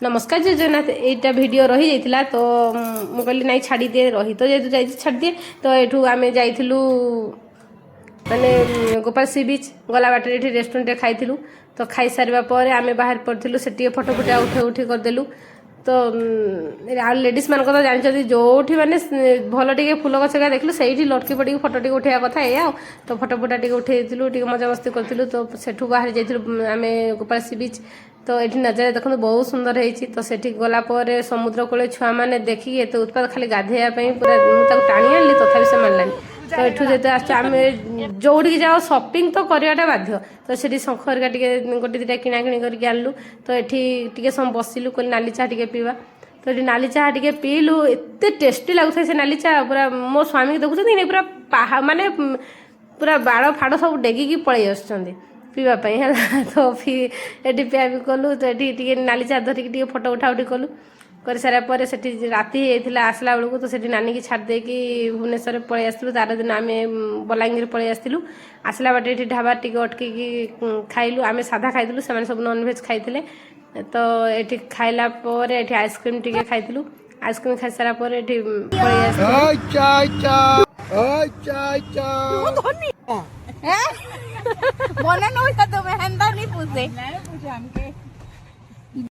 नमस्कार जय जगन्नाथ एटा भिडियो रही जाइथिला तो मु कहली नहीं छाड़ी दे रही तो जेतु जाई छाड़ी दे तो एठू आमे जाइथिलु माने गोपाल सी बीच गला बाटे एठी रेस्टोरेंट रे खाइथिलु तो खाई सारिबा परे आमे बाहर पड़थिलु सेठी फोटो फुटा उठे उठी कर देलु तो लेडीज मान तो जानते जो माने भल टे फुल गछ देखलु से लटकी पड़ी फोटो टे उठा कथा या तो फोटो फुटा टे उठेलु मजा मस्ती करूँ तो सेठू बाहर जाइलु आम गोपाल सी बीच तो ये नजारा देखो बहुत सुंदर है तो सेठी गलापर समुद्र कूल छुआ मैंने देखिए एत उत्पाद खाली गाधेवाई पूरा मुझे टाणी आनी तथापि से मानलानी तो एठू जो आम जो जाओ सपिंग तो कराटा बाध्य तो से शंख हरिका गोटे दुटा किणाकिणी करके आनलु तो ये समय बसिलु कहली नाली चाह टे पीवा तो ये नाली चाह टे पीलु एत टेस्टी लगुता से नाली चाह पूरा मो स्वामी देखुं पूरा पाहा माने पूरा बाड़ फाड़ सब डेगिकी पलि आस पीवाई है तो फिर ये पिया भी कलु तो ये नाली चाह धरिकी फोटो उठा उठी कलु कर सारापर से राति होता आसला बेलू तो से नानी की छाड़ी भुवनेश्वर पलि आसलु तार दिन आम बलांगीर पलि आसलु आसला बाटे ये ढाबा टे अटकी खाइलु आम साधा खाइलु से सब नॉनभेज खाइले तो ये खाइला ये आइसक्रीम टे खाइलु आइसक्रीम खाई सारापर ये मना नहीं तो मैं हंदा नहीं पूछे